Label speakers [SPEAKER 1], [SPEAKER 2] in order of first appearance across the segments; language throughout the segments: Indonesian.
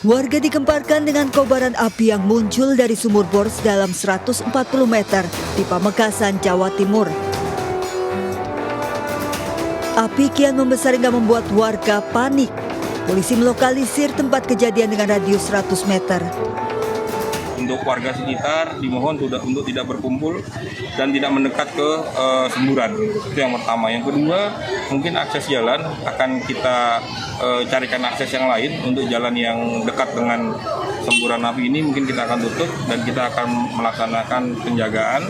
[SPEAKER 1] Warga digemparkan dengan kobaran api yang muncul dari sumur bor sedalam 140 meter di Pamekasan, Jawa Timur. Api kian membesar hingga membuat warga panik. Polisi melokalisir tempat kejadian dengan radius 100 meter.
[SPEAKER 2] Untuk warga sekitar dimohon untuk tidak berkumpul dan tidak mendekat ke semburan. Itu yang pertama. Yang kedua, mungkin akses jalan akan kita carikan akses yang lain untuk jalan yang dekat dengan semburan api ini. Mungkin kita akan tutup dan kita akan melaksanakan penjagaan.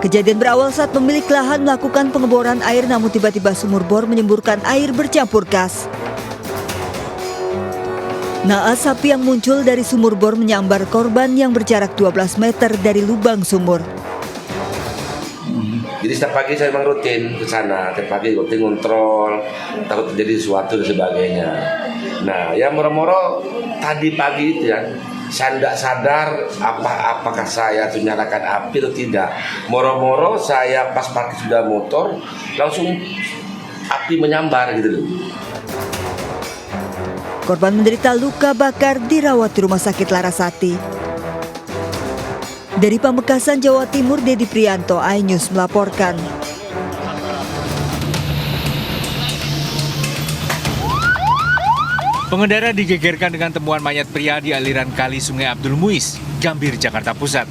[SPEAKER 1] Kejadian berawal saat pemilik lahan melakukan pengeboran air, namun tiba-tiba sumur bor menyemburkan air bercampur gas. Naas api yang muncul dari sumur bor menyambar korban yang berjarak 12 meter dari lubang sumur.
[SPEAKER 3] Jadi setiap pagi saya memang rutin ke sana, setiap pagi rutin ngontrol, takut terjadi sesuatu dan sebagainya. Nah, ya moro-moro tadi pagi itu ya, saya tidak sadar apakah saya tuh nyalakan api atau tidak. Moro-moro saya pas parkir sudah motor, langsung api menyambar gitu loh.
[SPEAKER 1] Korban menderita luka bakar dirawat di Rumah Sakit Larasati. Dari Pamekasan, Jawa Timur, Dedi Prianto, iNews melaporkan.
[SPEAKER 4] Pengendara digegerkan dengan temuan mayat pria di aliran kali Sungai Abdul Muiz, Gambir, Jakarta Pusat.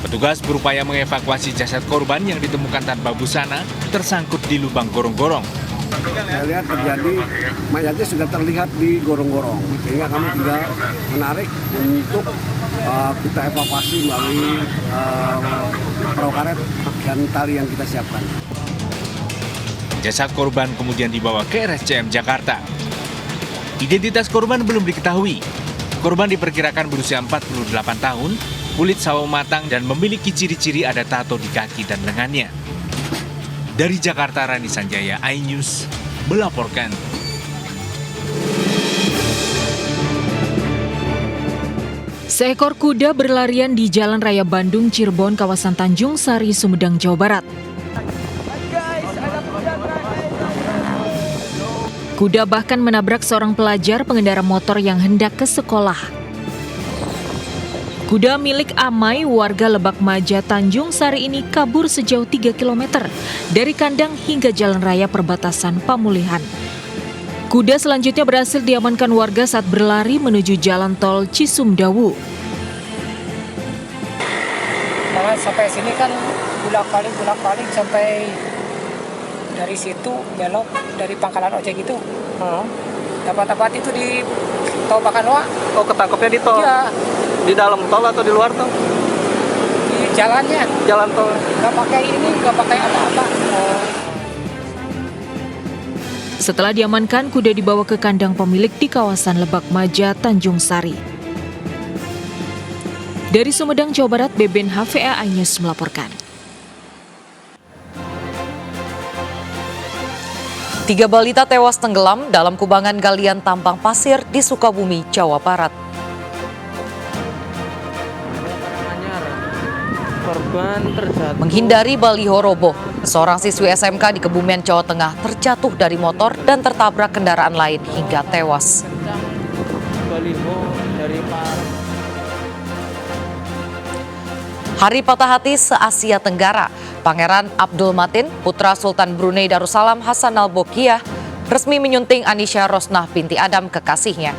[SPEAKER 4] Petugas berupaya mengevakuasi jasad korban yang ditemukan tanpa busana tersangkut di lubang gorong-gorong.
[SPEAKER 5] Saya lihat terjadi mayatnya sudah terlihat di gorong-gorong, sehingga kami tidak menarik untuk kita evakuasi melalui perahu karet dan tali yang kita siapkan.
[SPEAKER 4] Jasad korban kemudian dibawa ke RSCM Jakarta. Identitas korban belum diketahui. Korban diperkirakan berusia 48 tahun, kulit sawo matang dan memiliki ciri-ciri ada tato di kaki dan lengannya. Dari Jakarta, Rani Sanjaya, iNews melaporkan.
[SPEAKER 6] Seekor kuda berlarian di Jalan Raya Bandung, Cirebon, kawasan Tanjung Sari, Sumedang, Jawa Barat. Kuda bahkan menabrak seorang pelajar pengendara motor yang hendak ke sekolah. Kuda milik Amai, warga Lebak Maja, Tanjung Sari ini kabur sejauh 3 km dari kandang hingga jalan raya perbatasan Pamulihan. Kuda selanjutnya berhasil diamankan warga saat berlari menuju jalan tol Cisumdawu.
[SPEAKER 7] Malah sampai sini kan bolak-balik sampai dari situ belok dari pangkalan ojek itu. Tempat-tempat itu di tol Bakanwa.
[SPEAKER 8] Oh, ketangkepnya di tol?
[SPEAKER 7] Iya.
[SPEAKER 8] Di dalam tol atau di luar tol?
[SPEAKER 7] Di jalannya.
[SPEAKER 8] Jalan tol.
[SPEAKER 7] Nggak pakai apa-apa.
[SPEAKER 6] Setelah diamankan, kuda dibawa ke kandang pemilik di kawasan Lebak Maja, Tanjung Sari. Dari Sumedang, Jawa Barat, Beben HVA iNews melaporkan.
[SPEAKER 9] 3 balita tewas tenggelam dalam kubangan galian tambang pasir di Sukabumi, Jawa Barat. Menghindari baliho roboh, seorang siswi SMK di Kebumen, Jawa Tengah terjatuh dari motor dan tertabrak kendaraan lain hingga tewas. Hari Patah Hati se-Asia Tenggara, Pangeran Abdul Matin, putra Sultan Brunei Darussalam Hassan Al-Bolkiah, resmi menyunting Anisha Rosnah binti Adam kekasihnya.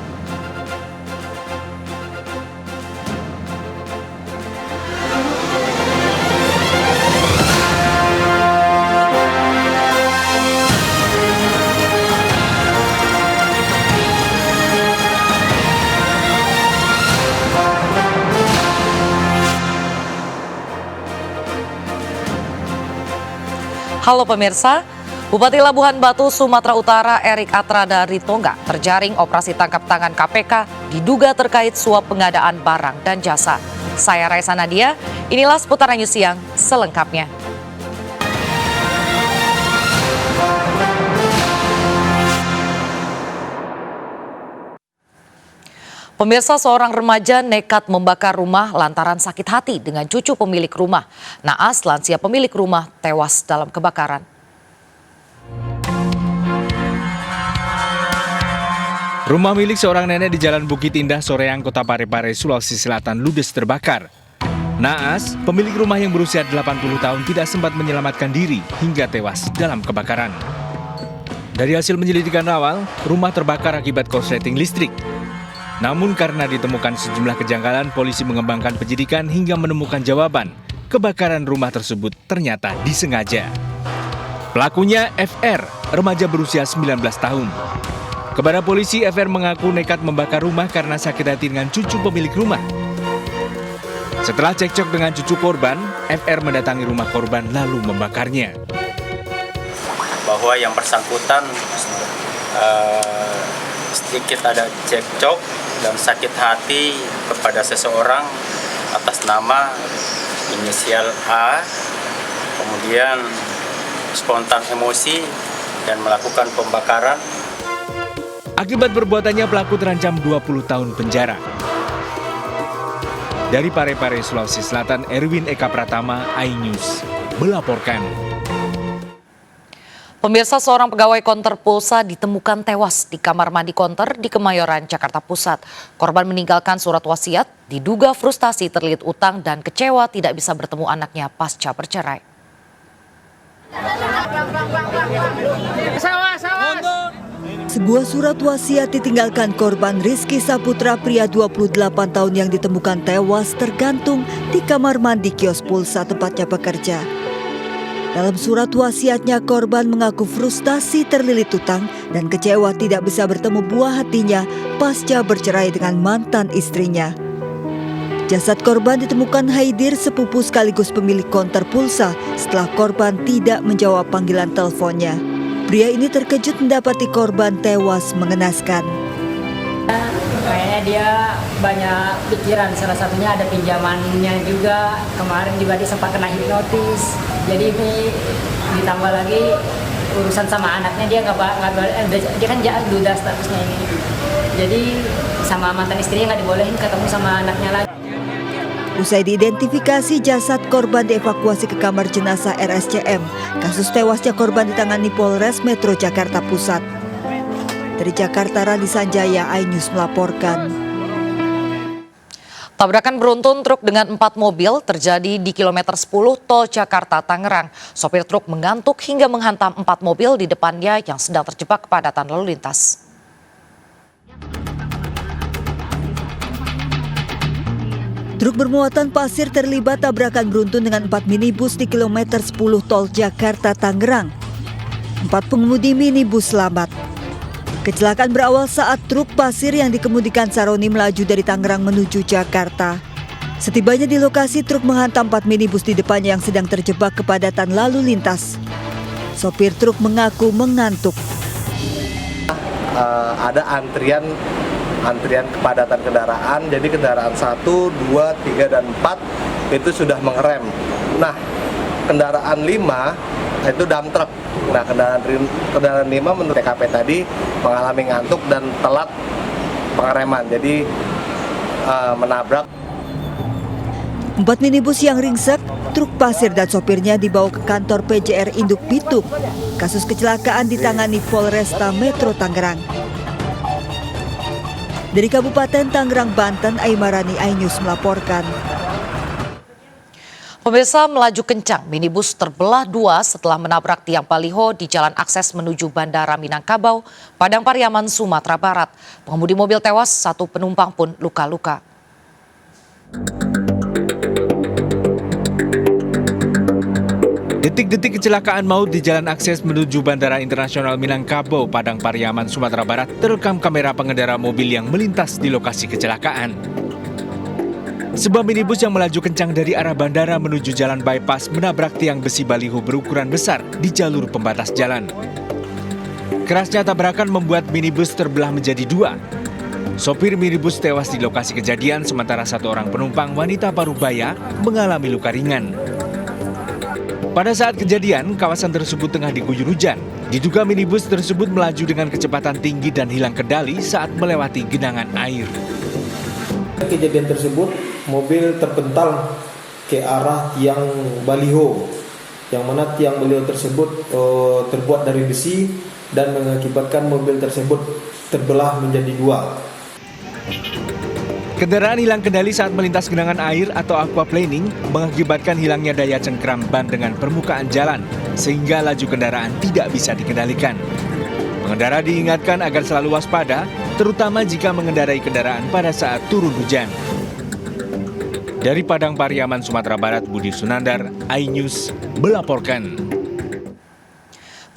[SPEAKER 9] Halo pemirsa, Bupati Labuhan Batu, Sumatera Utara, Erik Atrada Ritonga terjaring operasi tangkap tangan KPK diduga terkait suap pengadaan barang dan jasa. Saya Raisa Nadia, inilah seputaran News Siang selengkapnya. Pemirsa, seorang remaja nekat membakar rumah lantaran sakit hati dengan cucu pemilik rumah. Naas, lansia pemilik rumah tewas dalam kebakaran.
[SPEAKER 4] Rumah milik seorang nenek di Jalan Bukit Indah, Soreang, Kota Parepare, Sulawesi Selatan ludes terbakar. Naas, pemilik rumah yang berusia 80 tahun tidak sempat menyelamatkan diri hingga tewas dalam kebakaran. Dari hasil penyelidikan awal, rumah terbakar akibat korsleting listrik. Namun karena ditemukan sejumlah kejanggalan, polisi mengembangkan penyidikan hingga menemukan jawaban. Kebakaran rumah tersebut ternyata disengaja. Pelakunya FR, remaja berusia 19 tahun. Kepada polisi, FR mengaku nekat membakar rumah karena sakit hati dengan cucu pemilik rumah. Setelah cekcok dengan cucu korban, FR mendatangi rumah korban lalu membakarnya.
[SPEAKER 10] Bahwa yang bersangkutan sedikit ada cekcok dan sakit hati kepada seseorang atas nama inisial A, kemudian spontan emosi dan melakukan pembakaran.
[SPEAKER 4] Akibat perbuatannya, pelaku terancam 20 tahun penjara. Dari Parepare, Sulawesi Selatan, Erwin Eka Pratama, iNews melaporkan.
[SPEAKER 9] Pemirsa, seorang pegawai konter pulsa ditemukan tewas di kamar mandi konter di Kemayoran, Jakarta Pusat. Korban meninggalkan surat wasiat, diduga frustasi terlilit utang dan kecewa tidak bisa bertemu anaknya pasca bercerai.
[SPEAKER 1] Sebuah surat wasiat ditinggalkan korban Rizky Saputra, pria 28 tahun yang ditemukan tewas tergantung di kamar mandi kios pulsa tempatnya bekerja. Dalam surat wasiatnya, korban mengaku frustasi terlilit utang dan kecewa tidak bisa bertemu buah hatinya pasca bercerai dengan mantan istrinya. Jasad korban ditemukan Haidir, sepupu sekaligus pemilik konter pulsa, setelah korban tidak menjawab panggilan teleponnya. Pria ini terkejut mendapati korban tewas mengenaskan.
[SPEAKER 7] Kayaknya dia banyak pikiran, salah satunya ada pinjamannya juga. Kemarin juga dia sempat kena hipnotis. Jadi ini ditambah lagi urusan sama anaknya, dia dia kan duda statusnya ini. Jadi sama mantan istrinya nggak dibolehin ketemu sama anaknya lagi.
[SPEAKER 1] Usai diidentifikasi, jasad korban dievakuasi ke kamar jenazah RSCM. Kasus tewasnya korban ditangani Polres Metro Jakarta Pusat. Dari Jakarta, Rani Sanjaya, iNews melaporkan.
[SPEAKER 9] Tabrakan beruntun truk dengan 4 mobil terjadi di kilometer 10 tol Jakarta Tangerang. Sopir truk mengantuk hingga menghantam 4 mobil di depannya yang sedang terjebak kepadatan lalu lintas.
[SPEAKER 1] Truk bermuatan pasir terlibat tabrakan beruntun dengan 4 minibus di kilometer 10 tol Jakarta Tangerang. 4 pengemudi minibus selamat. Kecelakaan berawal saat truk pasir yang dikemudikan Saroni melaju dari Tangerang menuju Jakarta. Setibanya di lokasi, truk menghantam 4 minibus di depannya yang sedang terjebak kepadatan lalu lintas. Sopir truk mengaku mengantuk.
[SPEAKER 11] Ada antrian kepadatan kendaraan, jadi kendaraan 1, 2, 3, dan 4 itu sudah mengerem. Nah, kendaraan 5 itu dump truck. Nah, kendaraan 5 menurut TKP tadi mengalami ngantuk dan telat pengereman, jadi menabrak.
[SPEAKER 1] 4 minibus yang ringsek, truk pasir dan sopirnya dibawa ke kantor PJR Induk Bitung. Kasus kecelakaan ditangani Polresta Metro Tangerang. Dari Kabupaten Tangerang, Banten, Aimarani, iNews melaporkan.
[SPEAKER 9] Pemirsa, melaju kencang, minibus terbelah 2 setelah menabrak tiang baliho di jalan akses menuju Bandara Minangkabau, Padang Pariaman, Sumatera Barat. Pengemudi mobil tewas, 1 penumpang pun luka-luka.
[SPEAKER 4] Detik-detik kecelakaan maut di jalan akses menuju Bandara Internasional Minangkabau, Padang Pariaman, Sumatera Barat terekam kamera pengendara mobil yang melintas di lokasi kecelakaan. Sebuah minibus yang melaju kencang dari arah bandara menuju jalan bypass menabrak tiang besi baliho berukuran besar di jalur pembatas jalan. Kerasnya tabrakan membuat minibus terbelah menjadi 2. Sopir minibus tewas di lokasi kejadian, sementara 1 orang penumpang wanita parubaya mengalami luka ringan. Pada saat kejadian, kawasan tersebut tengah diguyur hujan. Diduga minibus tersebut melaju dengan kecepatan tinggi dan hilang kendali saat melewati genangan air.
[SPEAKER 12] Kejadian tersebut, mobil terpental ke arah tiang baliho, yang mana tiang baliho tersebut terbuat dari besi dan mengakibatkan mobil tersebut terbelah menjadi dua.
[SPEAKER 4] Kendaraan hilang kendali saat melintas genangan air atau aquaplaning mengakibatkan hilangnya daya cengkram ban dengan permukaan jalan, sehingga laju kendaraan tidak bisa dikendalikan. Pengendara diingatkan agar selalu waspada, terutama jika mengendarai kendaraan pada saat turun hujan. Dari Padang Pariaman, Sumatera Barat, Budi Sunandar, iNews melaporkan.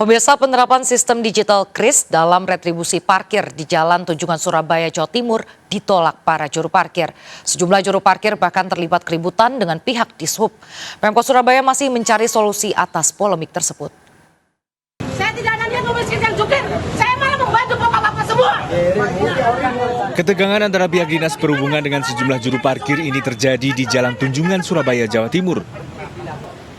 [SPEAKER 9] Pemirsa, penerapan sistem digital KRIS dalam retribusi parkir di Jalan Tunjungan Surabaya, Jawa Timur ditolak para juru parkir. Sejumlah juru parkir bahkan terlibat keributan dengan pihak Dishub. Pemkot Surabaya masih mencari solusi atas polemik tersebut.
[SPEAKER 13] Saya tidak ada niat memiskinkan supir, saya malah membantu bapak-bapak semua.
[SPEAKER 4] Ketegangan antara pihak Dinas Perhubungan dengan sejumlah juru parkir ini terjadi di Jalan Tunjungan Surabaya, Jawa Timur.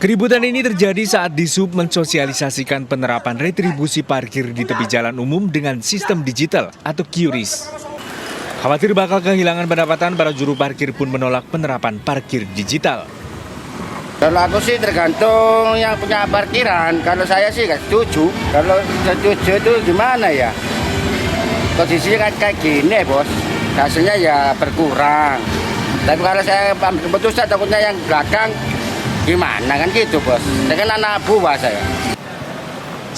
[SPEAKER 4] Keributan ini terjadi saat Dishub mensosialisasikan penerapan retribusi parkir di tepi jalan umum dengan sistem digital atau QRIS. Khawatir bakal kehilangan pendapatan, para juru parkir pun menolak penerapan parkir digital.
[SPEAKER 14] Kalau aku sih tergantung yang punya parkiran. Kalau saya sih nggak setuju. Kalau setuju itu gimana ya? Posisinya kan kayak gini, bos. Hasilnya ya berkurang. Tapi kalau saya ambil keputusan takutnya yang belakang gimana kan gitu, bos. Saya kan anak buah saya.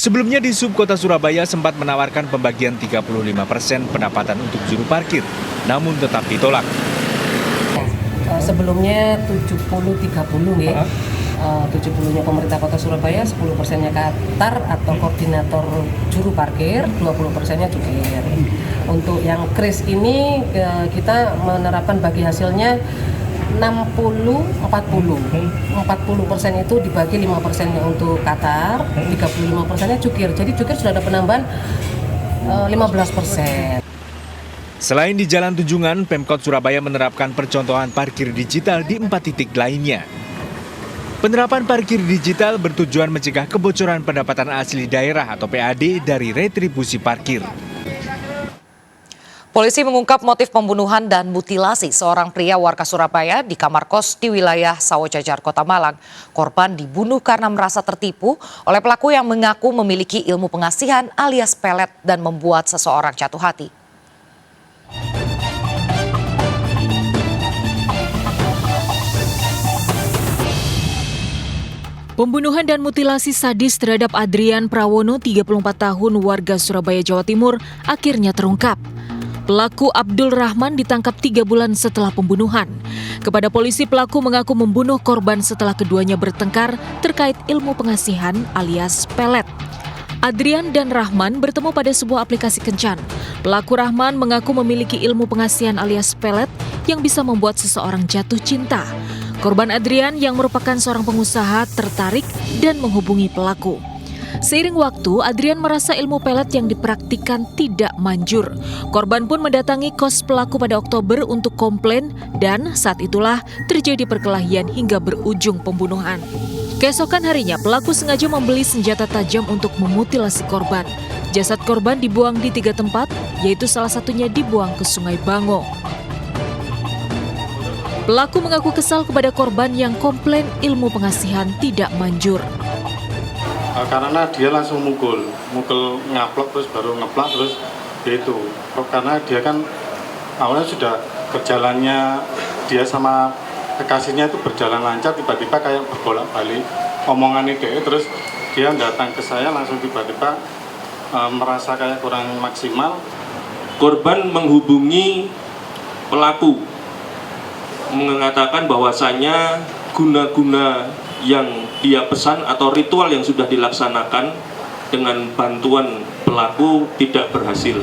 [SPEAKER 4] Sebelumnya Dishub Kota Surabaya sempat menawarkan pembagian 35% pendapatan untuk juru parkir, namun tetap ditolak.
[SPEAKER 15] Sebelumnya 70-30 ya. 70-nya pemerintah Kota Surabaya, 10%-nya Qatar atau koordinator juru parkir, 20%-nya jukir. Untuk yang KRIS ini kita menerapkan bagi hasilnya 60-40. 40% itu dibagi 5%-nya untuk Qatar, 35%-nya jukir. Jadi jukir sudah ada penambahan 15%.
[SPEAKER 4] Selain di Jalan Tunjungan, Pemkot Surabaya menerapkan percontohan parkir digital di 4 titik lainnya. Penerapan parkir digital bertujuan mencegah kebocoran pendapatan asli daerah atau PAD dari retribusi parkir.
[SPEAKER 9] Polisi mengungkap motif pembunuhan dan mutilasi seorang pria warga Surabaya di kamar kos di wilayah Sawojajar, Kota Malang. Korban dibunuh karena merasa tertipu oleh pelaku yang mengaku memiliki ilmu pengasihan alias pelet dan membuat seseorang jatuh hati.
[SPEAKER 6] Pembunuhan dan mutilasi sadis terhadap Adrian Prawono, 34 tahun, warga Surabaya, Jawa Timur, akhirnya terungkap. Pelaku Abdul Rahman ditangkap 3 bulan setelah pembunuhan. Kepada polisi, pelaku mengaku membunuh korban setelah keduanya bertengkar terkait ilmu pengasihan alias pelet. Adrian dan Rahman bertemu pada sebuah aplikasi kencan. Pelaku Rahman mengaku memiliki ilmu pengasihan alias pelet yang bisa membuat seseorang jatuh cinta. Korban Adrian yang merupakan seorang pengusaha tertarik dan menghubungi pelaku. Seiring waktu, Adrian merasa ilmu pelet yang dipraktikkan tidak manjur. Korban pun mendatangi kos pelaku pada Oktober untuk komplain dan saat itulah terjadi perkelahian hingga berujung pembunuhan. Keesokan harinya, pelaku sengaja membeli senjata tajam untuk memutilasi korban. Jasad korban dibuang di 3 tempat, yaitu salah satunya dibuang ke Sungai Bango. Pelaku mengaku kesal kepada korban yang komplain ilmu pengasihan tidak manjur.
[SPEAKER 16] Karena dia langsung mukul ngaplok terus baru ngeplak terus itu. Karena dia kan awalnya sudah berjalannya dia sama kekasihnya itu berjalan lancar, tiba-tiba kayak berbolak-balik omongan dia, terus dia datang ke saya langsung tiba-tiba merasa kayak kurang maksimal.
[SPEAKER 17] Korban menghubungi pelaku mengatakan bahwasanya guna-guna yang dia pesan atau ritual yang sudah dilaksanakan dengan bantuan pelaku tidak berhasil.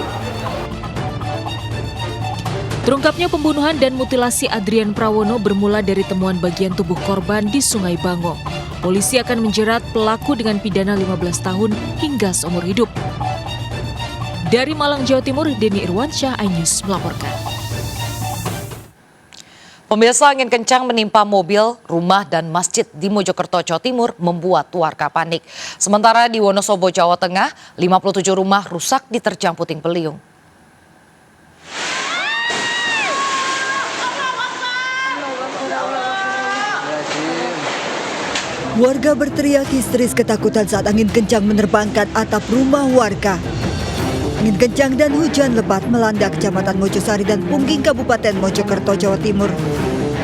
[SPEAKER 6] Terungkapnya pembunuhan dan mutilasi Adrian Prawono bermula dari temuan bagian tubuh korban di Sungai Bango. Polisi akan menjerat pelaku dengan pidana 15 tahun hingga seumur hidup. Dari Malang, Jawa Timur, Denny Irwansyah, iNews melaporkan.
[SPEAKER 9] Pemirsa, angin kencang menimpa mobil, rumah, dan masjid di Mojokerto, Jawa Timur membuat warga panik. Sementara di Wonosobo, Jawa Tengah, 57 rumah rusak diterjang puting beliung.
[SPEAKER 1] Warga berteriak histeris ketakutan saat angin kencang menerbangkan atap rumah warga. Angin kencang dan hujan lebat melanda Kecamatan Mojosari dan Pungging, Kabupaten Mojokerto, Jawa Timur.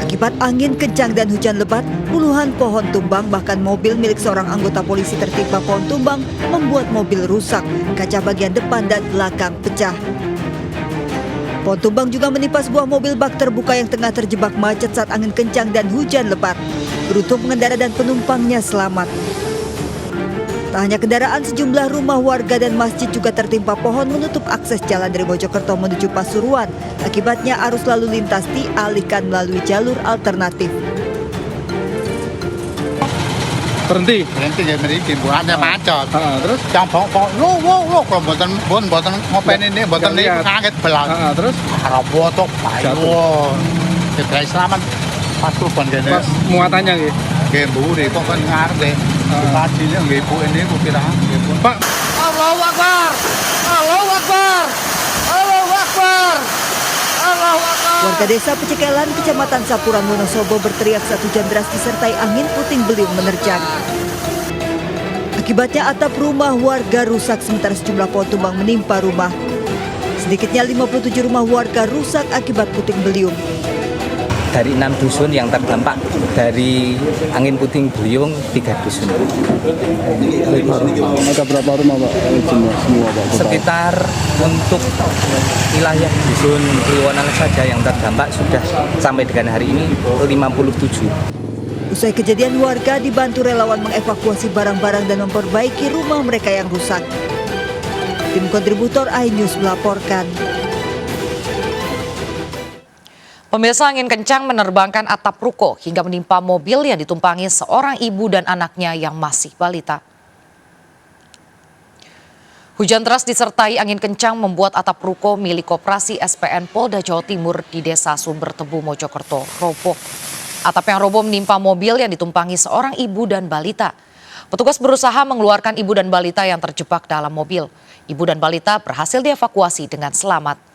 [SPEAKER 1] Akibat angin kencang dan hujan lebat, puluhan pohon tumbang, bahkan mobil milik seorang anggota polisi tertimpa pohon tumbang, membuat mobil rusak, kaca bagian depan dan belakang pecah. Pohon tumbang juga menimpa sebuah mobil bak terbuka yang tengah terjebak macet saat angin kencang dan hujan lebat. Beruntung pengendara dan penumpangnya selamat. Tak hanya kendaraan, sejumlah rumah warga dan masjid juga tertimpa pohon menutup akses jalan dari Mojokerto menuju Pasuruan. Akibatnya arus lalu lintas dialihkan melalui jalur alternatif.
[SPEAKER 18] Berhenti ya mriki, bukannya macet. Terus yang bongkok lo kalau boten ngopen ini boten kaget belas. Terus arep botok ayo. Kita selamat pas turun kene. Pas muatannya nggih. Nggih mburi kok kan ngarep. Pastinya nggih Bu ini ku kira nggih Pak.
[SPEAKER 14] Allahu Akbar. Allahu Akbar. Allahu Akbar. Allahu Akbar.
[SPEAKER 1] Warga desa Pecekelan, Kecamatan Sapuran, Wonosobo berteriak saat hujan deras disertai angin puting beliung menerjang. Akibatnya atap rumah warga rusak sementara sejumlah pohon tumbang menimpa rumah. Sedikitnya 57 rumah warga rusak akibat puting beliung.
[SPEAKER 19] Dari 6 dusun yang terdampak dari angin puting beliung 3 dusun.
[SPEAKER 18] Ada berapa rumah Pak? Semua Pak?
[SPEAKER 19] Sekitar untuk wilayah dusun Kliwonan saja yang terdampak sudah sampai dengan hari ini 57.
[SPEAKER 1] Usai kejadian, warga dibantu relawan mengevakuasi barang-barang dan memperbaiki rumah mereka yang rusak. Tim kontributor iNews melaporkan.
[SPEAKER 9] Pemirsa, angin kencang menerbangkan atap ruko hingga menimpa mobil yang ditumpangi seorang ibu dan anaknya yang masih balita. Hujan deras disertai angin kencang membuat atap ruko milik Koperasi SPN Polda Jawa Timur di Desa Sumbertebu, Mojokerto roboh. Atap yang roboh menimpa mobil yang ditumpangi seorang ibu dan balita. Petugas berusaha mengeluarkan ibu dan balita yang terjebak dalam mobil. Ibu dan balita berhasil dievakuasi dengan selamat.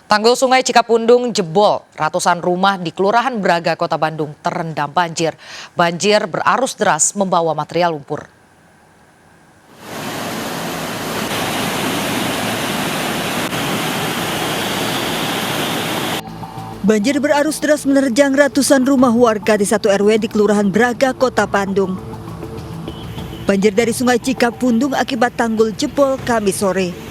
[SPEAKER 9] Tanggul Sungai Cikapundung jebol, ratusan rumah di Kelurahan Braga, Kota Bandung terendam banjir. Banjir berarus deras membawa material lumpur.
[SPEAKER 1] Banjir berarus deras menerjang ratusan rumah warga di 1 RW di Kelurahan Braga, Kota Bandung. Banjir dari Sungai Cikapundung akibat tanggul jebol Kamis sore.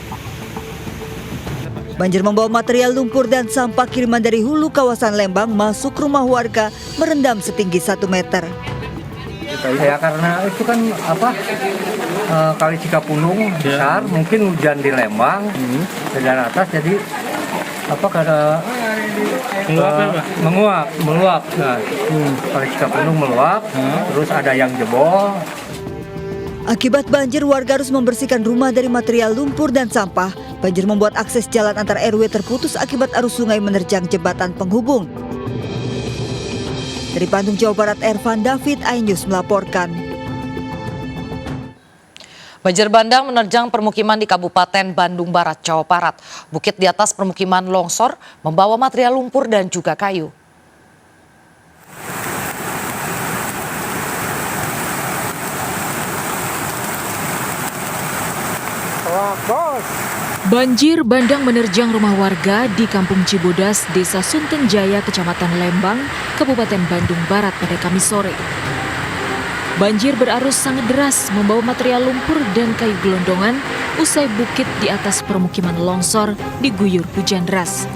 [SPEAKER 1] Banjir membawa material lumpur dan sampah kiriman dari hulu kawasan Lembang masuk rumah warga merendam setinggi 1 meter.
[SPEAKER 20] Ya karena itu kan kali Cikapundung besar, mungkin hujan di Lembang dari atas jadi karena meluap. Nah, kali Cikapundung meluap, terus ada yang jebol.
[SPEAKER 1] Akibat banjir, warga harus membersihkan rumah dari material lumpur dan sampah. Banjir membuat akses jalan antar RW terputus akibat arus sungai menerjang jembatan penghubung. Dari Bandung, Jawa Barat, Ervan David, iNews melaporkan.
[SPEAKER 9] Banjir bandang menerjang permukiman di Kabupaten Bandung Barat, Jawa Barat. Bukit di atas permukiman longsor membawa material lumpur dan juga kayu.
[SPEAKER 6] Banjir bandang menerjang rumah warga di Kampung Cibodas, Desa Suntenjaya, Kecamatan Lembang, Kabupaten Bandung Barat pada Kamis sore. Banjir berarus sangat deras membawa material lumpur dan kayu gelondongan usai bukit di atas permukiman longsor diguyur hujan deras.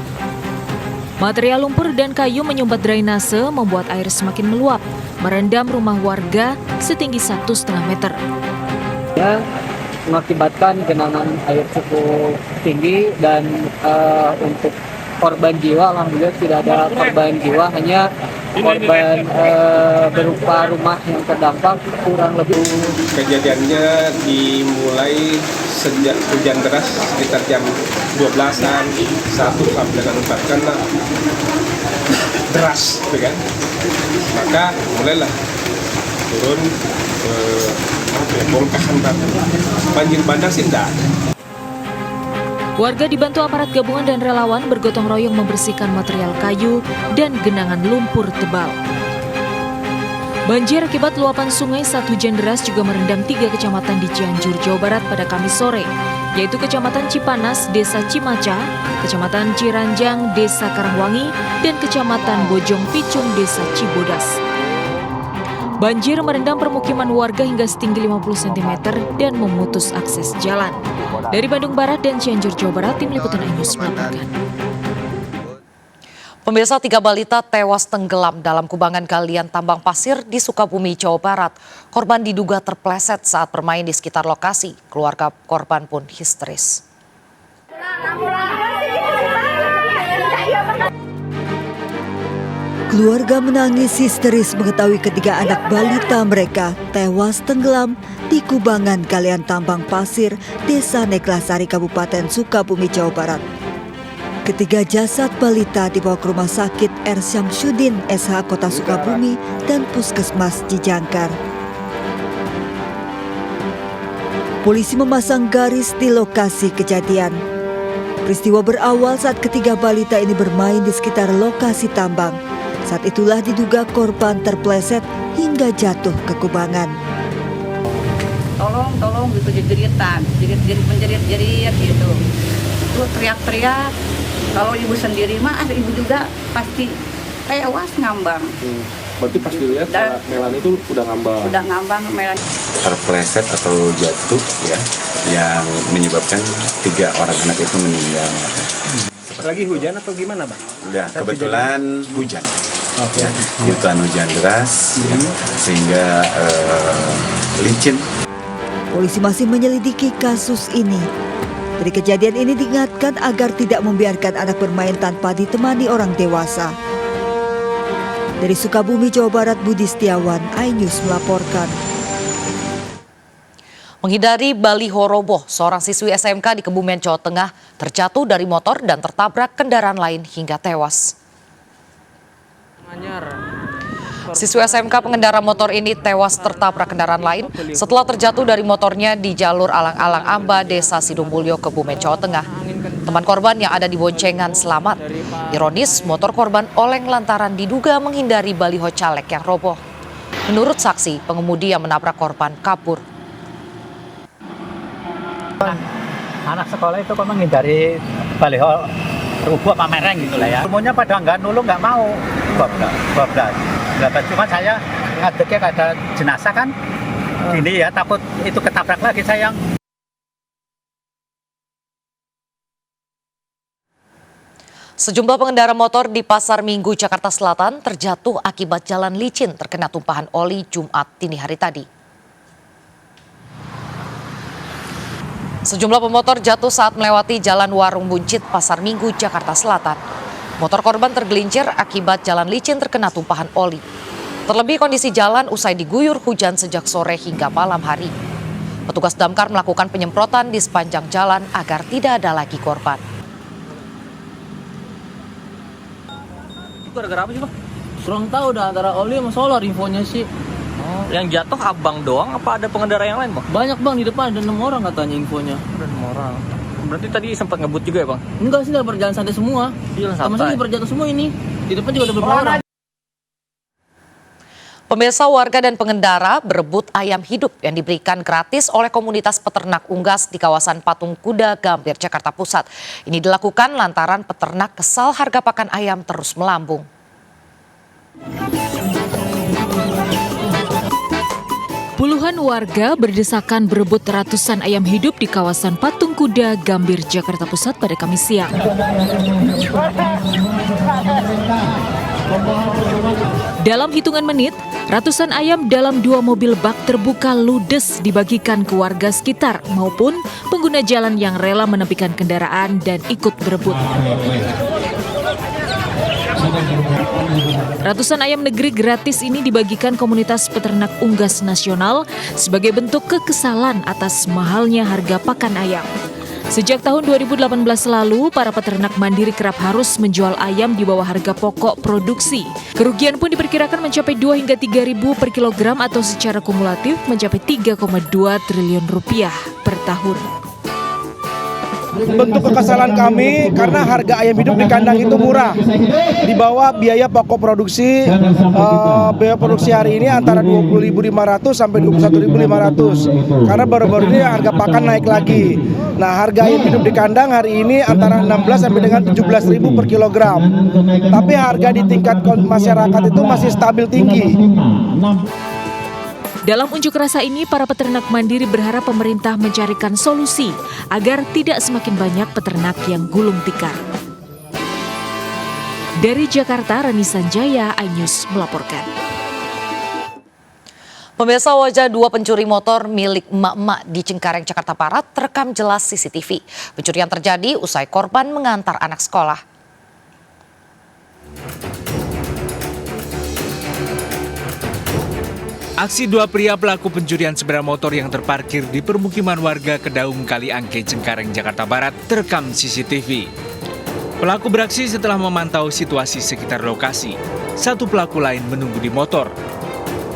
[SPEAKER 6] Material lumpur dan kayu menyumbat drainase membuat air semakin meluap, merendam rumah warga setinggi 1,5 meter.
[SPEAKER 20] Ya, mengakibatkan genangan air cukup tinggi dan untuk korban jiwa alhamdulillah tidak ada korban jiwa, hanya korban berupa rumah yang terdampak kurang lebih.
[SPEAKER 2] Kejadiannya dimulai sejak hujan deras sekitar jam 12-an 1 sampai dengan 4 karena deras kan. Maka mulailah turun bongkahan batu. Banjir bandang sih enggak.
[SPEAKER 6] Warga dibantu aparat gabungan dan relawan bergotong royong membersihkan material kayu dan genangan lumpur tebal. Banjir akibat luapan sungai saat hujan deras juga merendam 3 kecamatan di Cianjur, Jawa Barat pada Kamis sore, yaitu Kecamatan Cipanas, Desa Cimaca, Kecamatan Ciranjang, Desa Karangwangi, dan Kecamatan Bojong Picung, Desa Cibodas. Banjir merendam permukiman warga hingga setinggi 50 cm dan memutus akses jalan. Dari Bandung Barat dan Cianjur, Jawa Barat, Tim Liputan iNews melaporkan.
[SPEAKER 9] Pemirsa, 3 balita tewas tenggelam dalam kubangan galian tambang pasir di Sukabumi, Jawa Barat. Korban diduga terpleset saat bermain di sekitar lokasi. Keluarga korban pun histeris.
[SPEAKER 1] Keluarga menangis histeris mengetahui ketiga anak balita mereka tewas tenggelam di kubangan galian tambang pasir Desa Neglasari, Kabupaten Sukabumi, Jawa Barat. Ketiga jasad balita dibawa ke Rumah Sakit R. Syamsuddin SH Kota Sukabumi dan Puskesmas Cijangkar. Polisi memasang garis di lokasi kejadian. Peristiwa berawal saat ketiga balita ini bermain di sekitar lokasi tambang. Saat itulah diduga korban terpleset hingga jatuh ke kubangan.
[SPEAKER 21] Tolong gitu, jeritan, menjerit gitu. Itu teriak-teriak. Kalau ibu sendiri mah, ibu juga pasti tewas ngambang.
[SPEAKER 22] Berarti pas dilihat Melani itu udah ngambang.
[SPEAKER 21] Udah ngambang Melani.
[SPEAKER 23] Terpleset atau jatuh ya, yang menyebabkan 3 orang anak itu meninggal.
[SPEAKER 22] Lagi hujan atau gimana, Bang?
[SPEAKER 23] Udah, kebetulan hujan. Ya, hujan deras, ya, sehingga licin.
[SPEAKER 1] Polisi masih menyelidiki kasus ini. Dari kejadian ini diingatkan agar tidak membiarkan anak bermain tanpa ditemani orang dewasa. Dari Sukabumi, Jawa Barat, Budi Setiawan, iNews melaporkan.
[SPEAKER 9] Menghindari baliho roboh, seorang siswi SMK di Kebumen, Jawa Tengah terjatuh dari motor dan tertabrak kendaraan lain hingga tewas. Siswi SMK pengendara motor ini tewas tertabrak kendaraan lain setelah terjatuh dari motornya di jalur Alang-Alang Amba, Desa Sidomulyo, Kebumen, Jawa Tengah. Teman korban yang ada di boncengan selamat. Ironis, motor korban oleng lantaran diduga menghindari baliho caleg yang roboh. Menurut saksi, pengemudi yang menabrak korban kabur.
[SPEAKER 24] Anak sekolah itu kan menghindari baliho rubuh apa mereng gitu lah ya. Semuanya pada nggak nulung, nggak mau. Bablas. Cuma saya ngadeknya ada jenazah kan. Ini ya takut itu ketabrak lagi sayang.
[SPEAKER 9] Sejumlah pengendara motor di Pasar Minggu, Jakarta Selatan terjatuh akibat jalan licin terkena tumpahan oli Jumat dini hari tadi. Sejumlah pemotor jatuh saat melewati jalan Warung Buncit, Pasar Minggu, Jakarta Selatan. Motor korban tergelincir akibat jalan licin terkena tumpahan oli. Terlebih kondisi jalan usai diguyur hujan sejak sore hingga malam hari. Petugas damkar melakukan penyemprotan di sepanjang jalan agar tidak ada lagi korban.
[SPEAKER 22] Gara-gara apa sih, Bang? Kurang tahu dah, antara oli sama solar infonya sih.
[SPEAKER 8] Yang jatuh abang doang apa ada pengendara yang lain, Bang?
[SPEAKER 22] Banyak, Bang, di depan ada 6 orang katanya infonya.
[SPEAKER 8] Ada 6 orang. Berarti tadi sempat ngebut juga ya, Bang?
[SPEAKER 22] Enggak sih, udah berjalan santai semua.
[SPEAKER 8] Jalan santai.
[SPEAKER 22] Maksudnya berjatuh semua ini. Di depan juga ada beberapa orang.
[SPEAKER 9] Pemirsa, warga dan pengendara berebut ayam hidup yang diberikan gratis oleh komunitas peternak unggas di kawasan Patung Kuda, Gambir, Jakarta Pusat. Ini dilakukan lantaran peternak kesal harga pakan ayam terus melambung.
[SPEAKER 6] Puluhan warga berdesakan berebut ratusan ayam hidup di kawasan Patung Kuda, Gambir, Jakarta Pusat pada Kamis siang. Dalam hitungan menit, ratusan ayam dalam 2 mobil bak terbuka ludes dibagikan ke warga sekitar maupun pengguna jalan yang rela menepikan kendaraan dan ikut berebut. Ratusan ayam negeri gratis ini dibagikan komunitas peternak unggas nasional sebagai bentuk kekesalan atas mahalnya harga pakan ayam. Sejak tahun 2018 lalu, para peternak mandiri kerap harus menjual ayam di bawah harga pokok produksi. Kerugian pun diperkirakan mencapai 2 hingga 3.000 per kilogram atau secara kumulatif mencapai 3,2 triliun rupiah per tahun.
[SPEAKER 3] bentuk kekesalan kami karena harga ayam hidup di kandang itu murah. Di bawah biaya pokok produksi, biaya produksi hari ini antara 20.500 sampai 21.500. Karena baru-baru ini harga pakan naik lagi. Nah, harga ayam hidup di kandang hari ini antara 16 sampai dengan 17.000 per kilogram. Tapi harga di tingkat masyarakat itu masih stabil tinggi.
[SPEAKER 6] Dalam unjuk rasa ini, para peternak mandiri berharap pemerintah mencarikan solusi agar tidak semakin banyak peternak yang gulung tikar. Dari Jakarta, Rani Sanjaya, iNews melaporkan.
[SPEAKER 9] Pemirsa, wajah dua pencuri motor milik emak-emak di Cengkareng, Jakarta Barat terekam jelas CCTV. Pencurian terjadi usai korban mengantar anak sekolah.
[SPEAKER 4] Aksi dua pria pelaku pencurian sepeda motor yang terparkir di permukiman warga Kedaung Kaliangke, Cengkareng, Jakarta Barat terekam CCTV. Pelaku beraksi setelah memantau situasi sekitar lokasi. Satu pelaku lain menunggu di motor.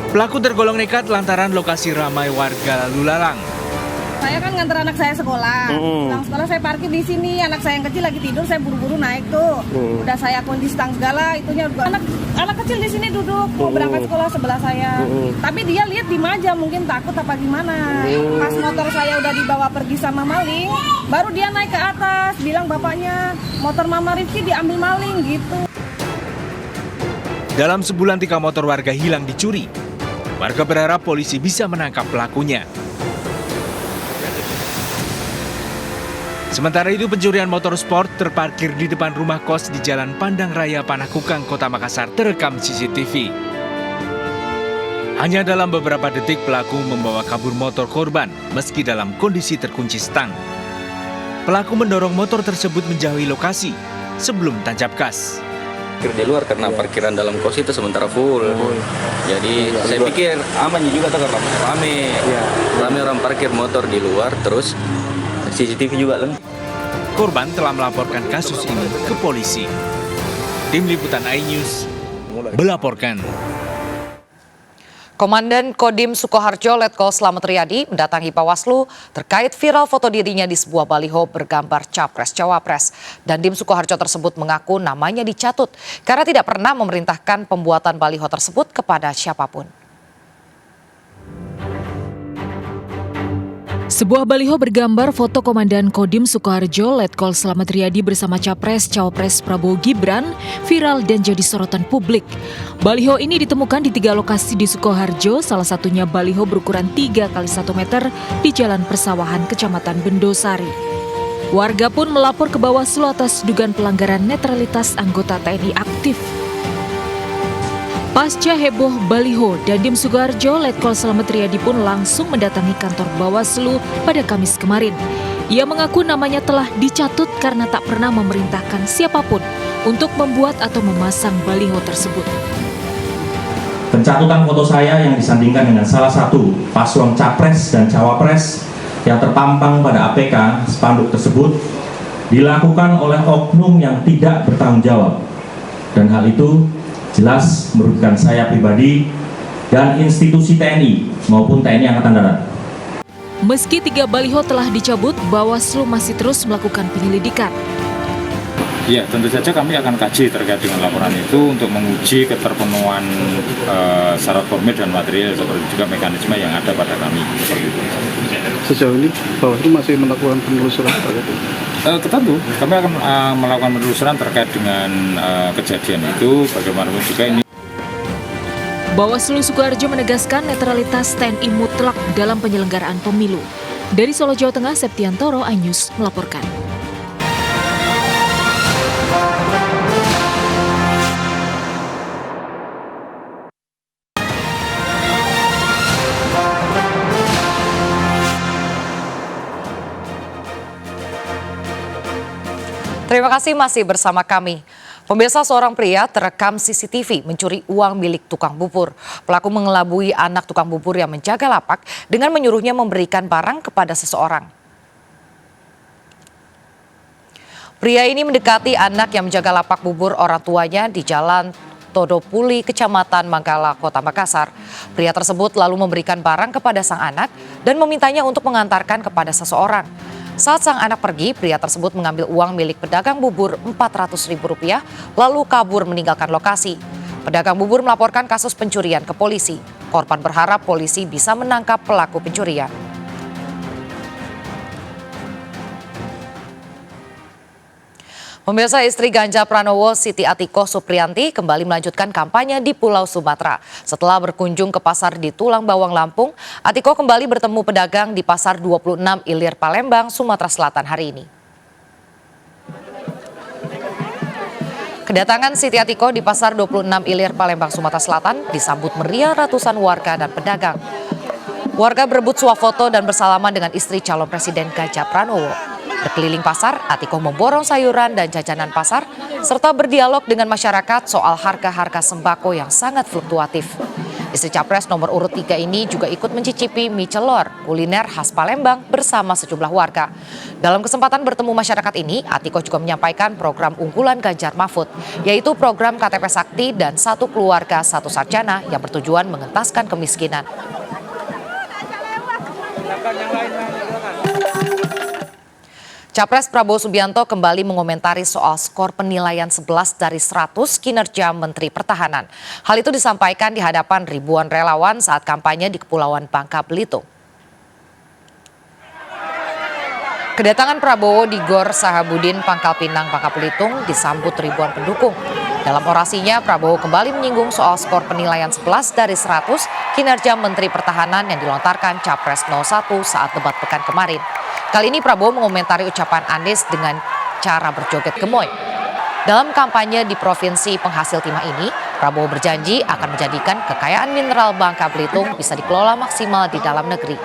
[SPEAKER 4] Pelaku tergolong nekat lantaran lokasi ramai warga lalu lalang.
[SPEAKER 13] Saya kan nganter anak saya sekolah. Pulang sekolah saya parkir di sini. Anak saya yang kecil lagi tidur, saya buru-buru naik tuh. Udah saya kondisi tang segala, itunya anak kecil di sini duduk mau berangkat sekolah sebelah saya. Tapi dia lihat diem aja, mungkin takut apa gimana. Pas motor saya udah dibawa pergi sama maling, baru dia naik ke atas, bilang bapaknya motor Mama Rifki diambil maling gitu.
[SPEAKER 4] Dalam sebulan 3 motor warga hilang dicuri. Warga berharap polisi bisa menangkap pelakunya. Sementara itu, pencurian motor sport terparkir di depan rumah kos di Jalan Pandang Raya Panakukang, Kota Makassar terekam CCTV. Hanya dalam beberapa detik pelaku membawa kabur motor korban meski dalam kondisi terkunci stang. Pelaku mendorong motor tersebut menjauhi lokasi sebelum tancap gas.
[SPEAKER 5] Di luar karena parkiran dalam kos itu sementara full. Jadi saya pikir amannya juga karena rame orang parkir motor di luar, terus CCTV juga lengkap.
[SPEAKER 4] Korban telah melaporkan kasus ini ke polisi. Tim Liputan iNews melaporkan.
[SPEAKER 9] Komandan Kodim Sukoharjo Letkol Slamet Riyadi mendatangi Bawaslu terkait viral foto dirinya di sebuah baliho bergambar Capres-Cawapres. Dan Dim Sukoharjo tersebut mengaku namanya dicatut karena tidak pernah memerintahkan pembuatan baliho tersebut kepada siapapun.
[SPEAKER 6] Sebuah baliho bergambar foto Komandan Kodim Sukoharjo Letkol Slamet Riyadi bersama Capres-Cawapres Prabowo Gibran viral dan jadi sorotan publik. Baliho ini ditemukan di 3 lokasi di Sukoharjo, salah satunya baliho berukuran 3 x 1 meter di Jalan Persawahan, Kecamatan Bendosari. Warga pun melapor ke Bawaslu atas dugaan pelanggaran netralitas anggota TNI aktif. Pasca heboh baliho, Dandim Sukoharjo Letkol Slamet Riyadi pun langsung mendatangi kantor Bawaslu pada Kamis kemarin. Ia mengaku namanya telah dicatut karena tak pernah memerintahkan siapapun untuk membuat atau memasang baliho tersebut.
[SPEAKER 7] Pencatutan foto saya yang disandingkan dengan salah satu paslon Capres dan Cawapres yang terpampang pada APK spanduk tersebut dilakukan oleh oknum yang tidak bertanggung jawab. Dan hal itu jelas merugikan saya pribadi dan institusi TNI maupun TNI Angkatan Darat.
[SPEAKER 6] Meski 3 baliho telah dicabut, Bawaslu masih terus melakukan penyelidikan.
[SPEAKER 10] Ya, tentu saja kami akan kaji terkait dengan laporan itu untuk menguji keterpenuhan syarat formil dan material seperti juga mekanisme yang ada pada kami.
[SPEAKER 25] Sejauh ini Bawaslu masih melakukan penelusuran terkait itu?
[SPEAKER 10] Tentu, kami akan melakukan penelusuran terkait dengan kejadian itu, bagaimanapun juga ini.
[SPEAKER 6] Bawaslu Sukoharjo menegaskan netralitas TNI mutlak dalam penyelenggaraan pemilu. Dari Solo, Jawa Tengah, Septiantoro, iNews melaporkan.
[SPEAKER 9] Terima kasih masih bersama kami. Pemirsa, seorang pria terekam CCTV mencuri uang milik tukang bubur. Pelaku mengelabui anak tukang bubur yang menjaga lapak dengan menyuruhnya memberikan barang kepada seseorang. Pria ini mendekati anak yang menjaga lapak bubur orang tuanya di Jalan Todopuli, Kecamatan Manggala, Kota Makassar. Pria tersebut lalu memberikan barang kepada sang anak dan memintanya untuk mengantarkan kepada seseorang. Saat sang anak pergi, pria tersebut mengambil uang milik pedagang bubur Rp400.000 lalu kabur meninggalkan lokasi. Pedagang bubur melaporkan kasus pencurian ke polisi. Korban berharap polisi bisa menangkap pelaku pencurian. Pemirsa, istri Ganjar Pranowo, Siti Atiko Supriyanti, kembali melanjutkan kampanye di Pulau Sumatera. Setelah berkunjung ke pasar di Tulang Bawang, Lampung, Atiko kembali bertemu pedagang di Pasar 26 Ilir, Palembang, Sumatera Selatan hari ini. Kedatangan Siti Atiko di Pasar 26 Ilir, Palembang, Sumatera Selatan disambut meriah ratusan warga dan pedagang. Warga berebut swafoto dan bersalaman dengan istri calon Presiden Ganjar Pranowo. Berkeliling pasar, Atiko memborong sayuran dan jajanan pasar, serta berdialog dengan masyarakat soal harga-harga sembako yang sangat fluktuatif. Istri Capres nomor urut 3 ini juga ikut mencicipi mie celor, kuliner khas Palembang bersama sejumlah warga. Dalam kesempatan bertemu masyarakat ini, Atiko juga menyampaikan program unggulan Ganjar Mahfud, yaitu program KTP Sakti dan Satu Keluarga Satu Sarjana yang bertujuan mengentaskan kemiskinan. Capres Prabowo Subianto kembali mengomentari soal skor penilaian 11 dari 100 kinerja Menteri Pertahanan. Hal itu disampaikan di hadapan ribuan relawan saat kampanye di Kepulauan Bangka Belitung. Kedatangan Prabowo di Gor Sahabudin, Pangkal Pinang, Bangka Belitung disambut ribuan pendukung. Dalam orasinya, Prabowo kembali menyinggung soal skor penilaian 11 dari 100 kinerja Menteri Pertahanan yang dilontarkan Capres 01 saat debat pekan kemarin. Kali ini Prabowo mengomentari ucapan Anies dengan cara berjoget gemoy. Dalam kampanye di provinsi penghasil timah ini, Prabowo berjanji akan menjadikan kekayaan mineral Bangka Belitung bisa dikelola maksimal di dalam negeri.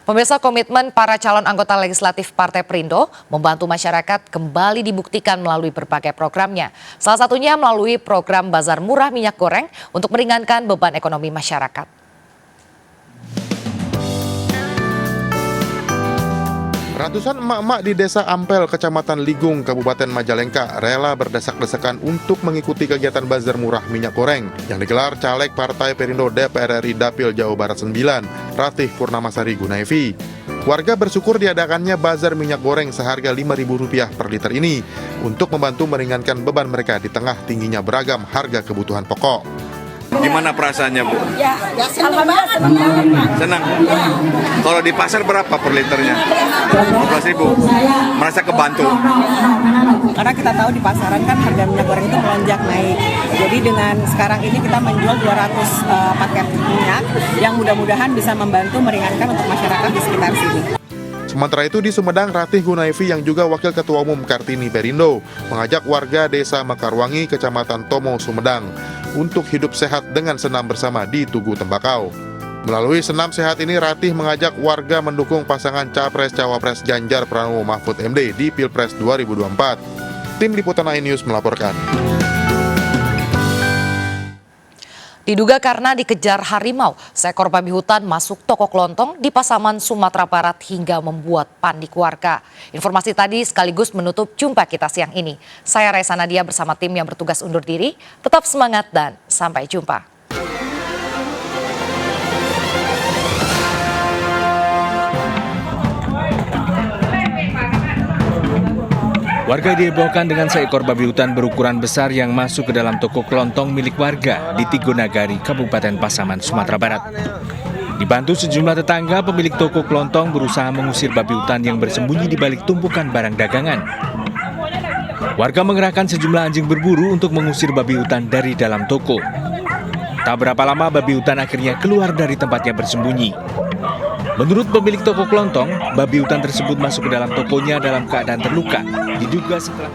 [SPEAKER 9] Pemirsa, komitmen para calon anggota legislatif Partai Perindo membantu masyarakat kembali dibuktikan melalui berbagai programnya. Salah satunya melalui program Bazar Murah Minyak Goreng untuk meringankan beban ekonomi masyarakat.
[SPEAKER 11] Ratusan emak-emak di Desa Ampel, Kecamatan Ligung, Kabupaten Majalengka rela berdesak-desakan untuk mengikuti kegiatan Bazar Murah Minyak Goreng yang digelar Caleg Partai Perindo DPR RI Dapil Jawa Barat 9, Ratih Purnamasari Gunaifi. Warga bersyukur diadakannya Bazar Minyak Goreng seharga Rp5.000 per liter ini untuk membantu meringankan beban mereka di tengah tingginya beragam harga kebutuhan pokok.
[SPEAKER 12] Gimana perasaannya, Bu?
[SPEAKER 21] Ya senang banget.
[SPEAKER 12] Senang? Kalau di pasar berapa per liternya? 12.000. Merasa kebantu?
[SPEAKER 15] Karena kita tahu di pasaran kan harga minyak goreng itu melonjak naik. Jadi dengan sekarang ini kita menjual 200 paket minyak yang mudah-mudahan bisa membantu meringankan untuk masyarakat di sekitar sini.
[SPEAKER 11] Sementara itu di Sumedang, Ratih Gunaifi yang juga Wakil Ketua Umum Kartini Perindo mengajak warga Desa Mekarwangi, Kecamatan Tomo, Sumedang untuk hidup sehat dengan senam bersama di Tugu Tembakau. Melalui senam sehat ini, Ratih mengajak warga mendukung pasangan Capres-Cawapres Ganjar Pranowo Mahfud MD di Pilpres 2024. Tim Liputan iNews melaporkan.
[SPEAKER 9] Diduga karena dikejar harimau, seekor babi hutan masuk toko kelontong di Pasaman, Sumatera Barat hingga membuat panik warga. Informasi tadi sekaligus menutup jumpa kita siang ini. Saya Raisa Nadia bersama tim yang bertugas undur diri. Tetap semangat dan sampai jumpa.
[SPEAKER 4] Warga dihebohkan dengan seekor babi hutan berukuran besar yang masuk ke dalam toko kelontong milik warga di Tigonagari, Kabupaten Pasaman, Sumatera Barat. Dibantu sejumlah tetangga, pemilik toko kelontong berusaha mengusir babi hutan yang bersembunyi di balik tumpukan barang dagangan. Warga mengerahkan sejumlah anjing berburu untuk mengusir babi hutan dari dalam toko. Tak berapa lama babi hutan akhirnya keluar dari tempatnya bersembunyi. Menurut pemilik toko kelontong, babi hutan tersebut masuk ke dalam tokonya dalam keadaan terluka. Diduga setelah